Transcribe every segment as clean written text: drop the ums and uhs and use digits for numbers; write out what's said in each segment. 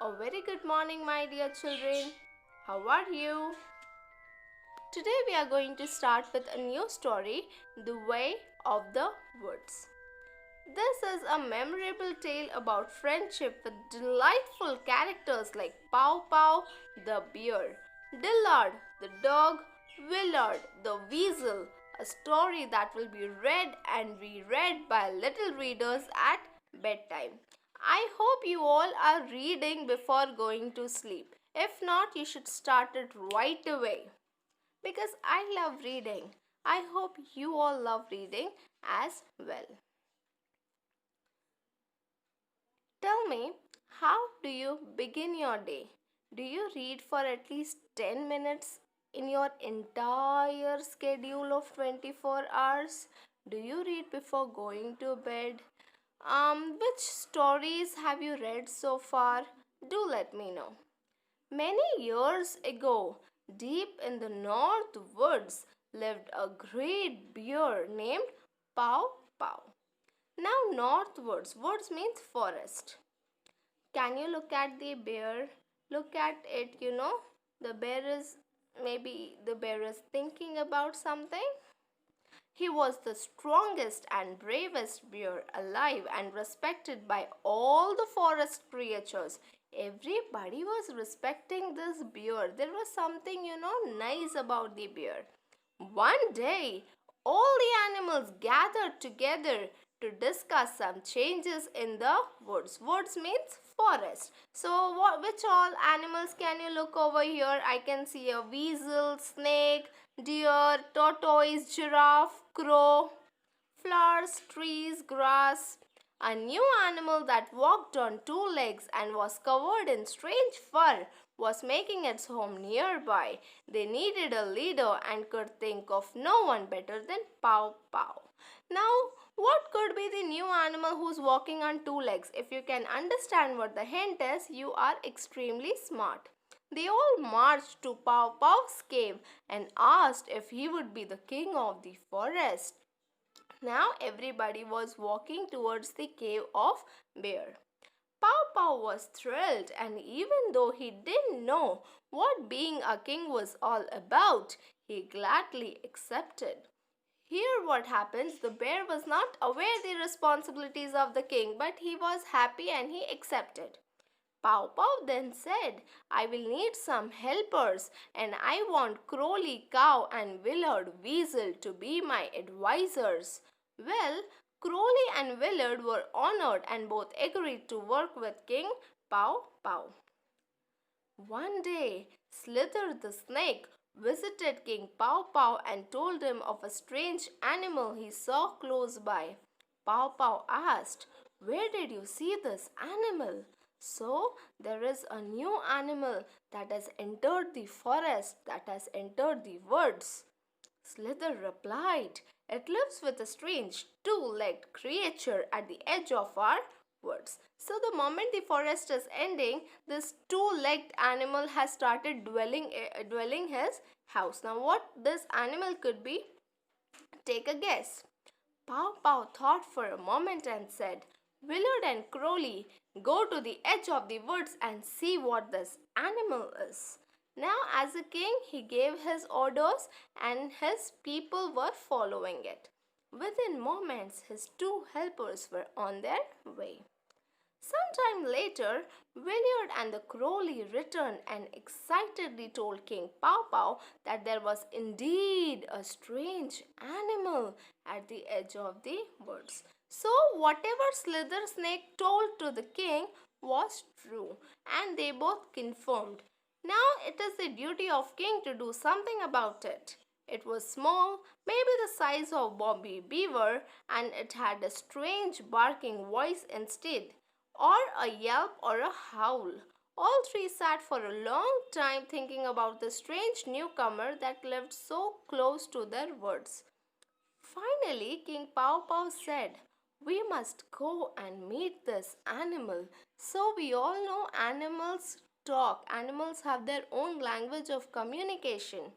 A very good morning, my dear children. How are you? Today we are going to start with a new story, The Way of the Woods. This is a memorable tale about friendship with delightful characters like Pow Pow the bear, Dillard the dog, Willard the weasel, a story that will be read and reread by little readers at bedtime. I hope you all are reading before going to sleep. If not, you should start it right away because I love reading. I hope you all love reading as well. Tell me, how do you begin your day? Do you read for at least 10 minutes in your entire schedule of 24 hours? Do you read before going to bed? Which stories have you read so far? Do let me know. Many years ago, deep in the north woods, lived a great bear named Pow Pow. Now, northwards, woods means forest. Can you look at the bear? Look at it. The bear is maybe the bear is thinking about something. He was the strongest and bravest bear alive and respected by all the forest creatures. Everybody was respecting this bear. There was something nice about the bear. One day, all the animals gathered together to discuss some changes in the woods. Woods means forest. So, which all animals can you look over here? I can see a weasel, snake, deer, tortoise, giraffe, crow, flowers, trees, grass. A new animal that walked on two legs and was covered in strange fur was making its home nearby. They needed a leader and could think of no one better than Pow Pow. Now, what could be the new animal who's walking on two legs? If you can understand what the hint is, you are extremely smart. They all marched to Pow Pow's cave and asked if he would be the king of the forest. Now everybody was walking towards the cave of Bear. Pow Pow was thrilled, and even though he didn't know what being a king was all about, he gladly accepted. Here, what happens, the bear was not aware the responsibilities of the king, but he was happy and he accepted. Pow Pow then said, I will need some helpers, and I want Crowley Cow and Willard Weasel to be my advisors. Well, Crowley and Willard were honored and both agreed to work with King Pow Pow. One day, Slither the snake visited King Pow Pow and told him of a strange animal he saw close by. Pow Pow asked, Where did you see this animal? So, there is a new animal that has entered the forest, that has entered the woods. Slither replied, It lives with a strange two-legged creature at the edge of our woods. So the moment the forest is ending, this two-legged animal has started dwelling his house. Now what this animal could be? Take a guess. Pow Pow thought for a moment and said, Willard and Crowley, go to the edge of the woods and see what this animal is. Now, as a king, he gave his orders and his people were following it. Within moments, his two helpers were on their way. Sometime later, Willard and the Crowley returned and excitedly told King Pow Pow that there was indeed a strange animal at the edge of the woods. So, whatever Slither Snake told to the king was true, and they both confirmed. Now it is the duty of king to do something about it. It was small, maybe the size of Bobby Beaver, and it had a strange barking voice instead, or a yelp or a howl. All three sat for a long time thinking about the strange newcomer that lived so close to their woods. Finally, King Pow Pow said, We must go and meet this animal. So, we all know animals talk, animals have their own language of communication.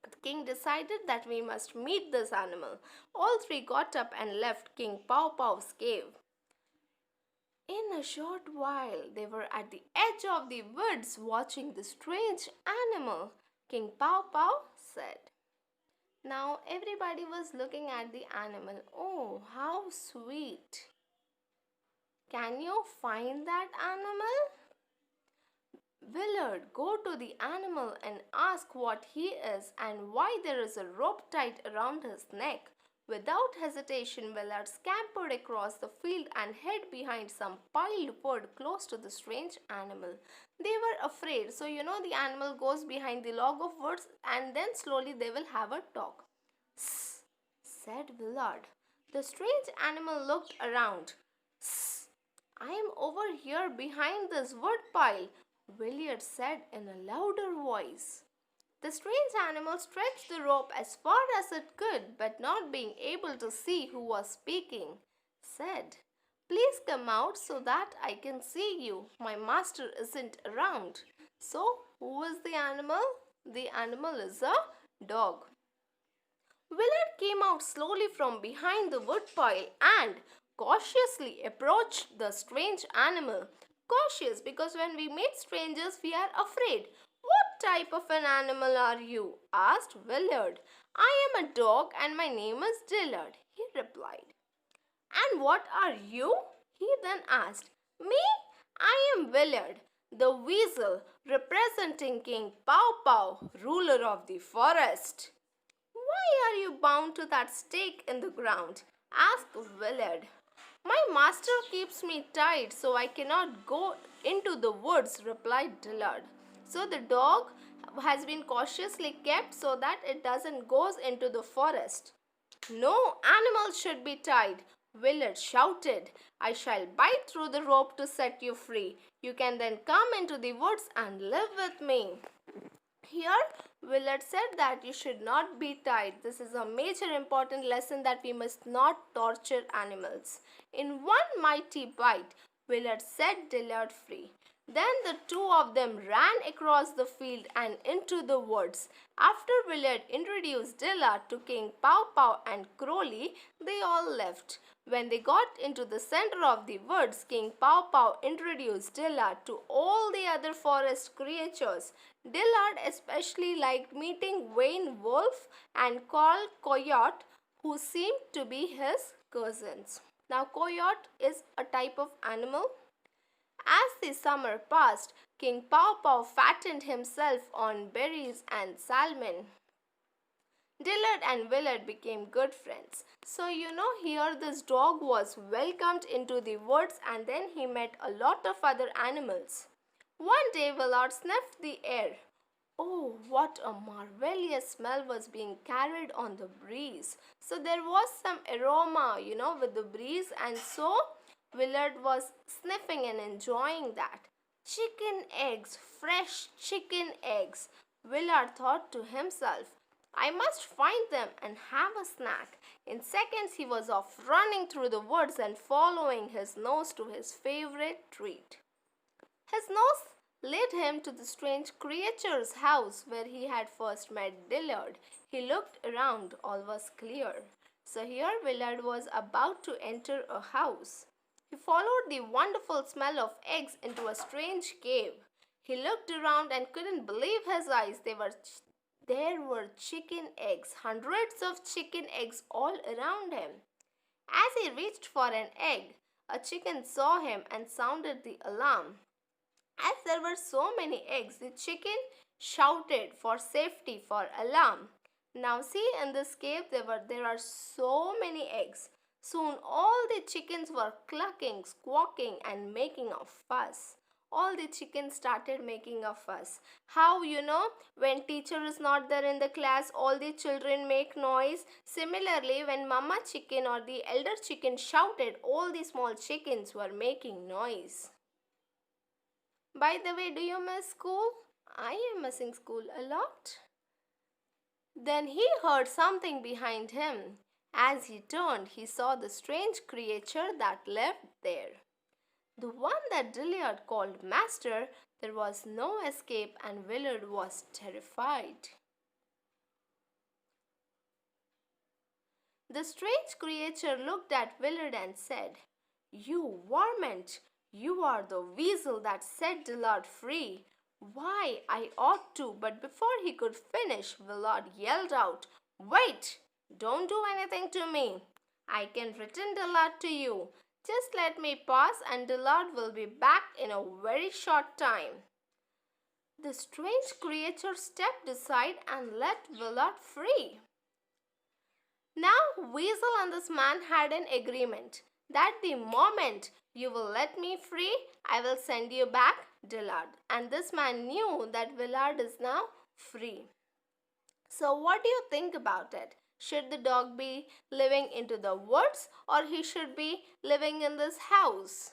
The king decided that we must meet this animal. All three got up and left King Pow Pow's cave. In a short while, they were at the edge of the woods watching the strange animal, King Pow Pow said. Now everybody was looking at the animal. Oh, how sweet! Can you find that animal? Willard, go to the animal and ask what he is and why there is a rope tied around his neck. Without hesitation, Willard scampered across the field and hid behind some piled wood close to the strange animal. They were afraid, so the animal goes behind the log of wood and then slowly they will have a talk. "Sss," said Willard. The strange animal looked around. "Sss, I am over here behind this wood pile," Willard said in a louder voice. The strange animal stretched the rope as far as it could, but not being able to see who was speaking, said, "Please come out so that I can see you. My master isn't around." So, who is the animal? The animal is a dog. Willard came out slowly from behind the woodpile and cautiously approached the strange animal. Cautious because when we meet strangers, we are afraid. "What type of an animal are you?" asked Willard. "I am a dog and my name is Dillard," he replied. "And what are you?" he then asked. "Me? I am Willard, the weasel, representing King Pow Pow, ruler of the forest." "Why are you bound to that stake in the ground?" asked Willard. "My master keeps me tied so I cannot go into the woods," replied Dillard. So the dog has been cautiously kept so that it doesn't go into the forest. "No animal should be tied," Willard shouted. "I shall bite through the rope to set you free. You can then come into the woods and live with me." Here, Willard said that you should not be tied. This is a major important lesson that we must not torture animals. In one mighty bite, Willard set Dillard free. Then the two of them ran across the field and into the woods. After Willard introduced Dillard to King Pow Pow and Crowley, they all left. When they got into the center of the woods, King Pow Pow introduced Dillard to all the other forest creatures. Dillard especially liked meeting Wayne Wolf and Carl Coyote, who seemed to be his cousins. Now, coyote is a type of animal. As the summer passed, King Pow Pow fattened himself on berries and salmon. Dillard and Willard became good friends. So, here this dog was welcomed into the woods and then he met a lot of other animals. One day, Willard sniffed the air. Oh, what a marvelous smell was being carried on the breeze. So, there was some aroma, with the breeze, and so Willard was sniffing and enjoying that. "Chicken eggs, fresh chicken eggs," Willard thought to himself. "I must find them and have a snack." In seconds, he was off running through the woods and following his nose to his favorite treat. His nose led him to the strange creature's house where he had first met Dillard. He looked around, all was clear. So here Willard was about to enter a house. He followed the wonderful smell of eggs into a strange cave. He looked around and couldn't believe his eyes. There were chicken eggs, hundreds of chicken eggs all around him. As he reached for an egg, a chicken saw him and sounded the alarm. As there were so many eggs, the chicken shouted for safety, for alarm. Now see, in this cave there are so many eggs. Soon all the chickens were clucking, squawking and making a fuss. All the chickens started making a fuss. How, when teacher is not there in the class, all the children make noise. Similarly, when mama chicken or the elder chicken shouted, all the small chickens were making noise. By the way, do you miss school? I am missing school a lot. Then he heard something behind him. As he turned, he saw the strange creature that lived there. The one that Dillard called master. There was no escape and Willard was terrified. The strange creature looked at Willard and said, "You varmint, "You are the weasel that set Dillard free." "Why, I ought to," but before he could finish, Willard yelled out, "Wait! Don't do anything to me. I can return Dillard to you. Just let me pass and Dillard will be back in a very short time." The strange creature stepped aside and let Willard free. Now, Weasel and this man had an agreement that the moment you will let me free, I will send you back Dillard. And this man knew that Willard is now free. So, what do you think about it? Should the dog be living into the woods or he should be living in this house?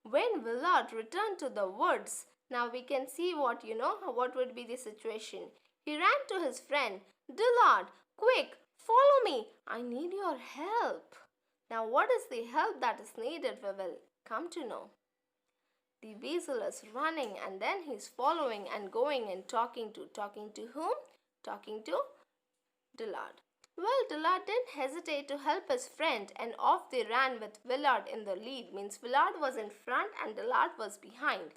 When Willard returned to the woods, now we can see what would be the situation. He ran to his friend. "Dillard, quick, follow me. I need your help." Now, what is the help that is needed? We will come to know. The weasel is running and then he's following and going and talking to whom? Talking to Dillard. Well, Dillard didn't hesitate to help his friend and off they ran with Willard in the lead. Means Willard was in front and Dillard was behind.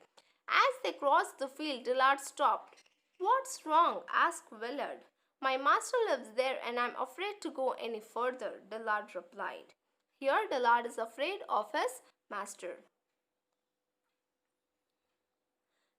As they crossed the field, Dillard stopped. "What's wrong?" asked Willard. "My master lives there and I'm afraid to go any further," Dillard replied. Here Dillard is afraid of his master.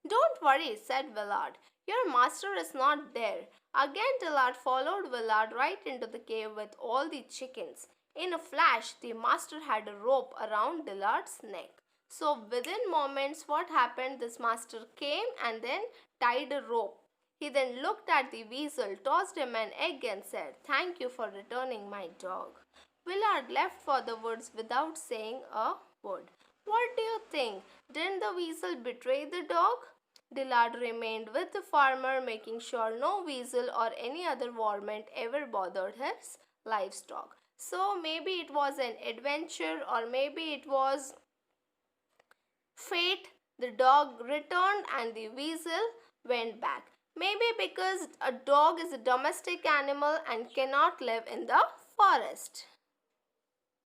"Don't worry," said Willard. "Your master is not there." Again Dillard followed Willard right into the cave with all the chickens. In a flash, the master had a rope around Dillard's neck. So within moments, what happened? This master came and then tied a rope. He then looked at the weasel, tossed him an egg and said, "Thank you for returning my dog." Willard left for the woods without saying a word. What do you think? Didn't the weasel betray the dog? Dillard remained with the farmer, making sure no weasel or any other varmint ever bothered his livestock. So maybe it was an adventure or maybe it was fate. The dog returned and the weasel went back. Maybe because a dog is a domestic animal and cannot live in the forest.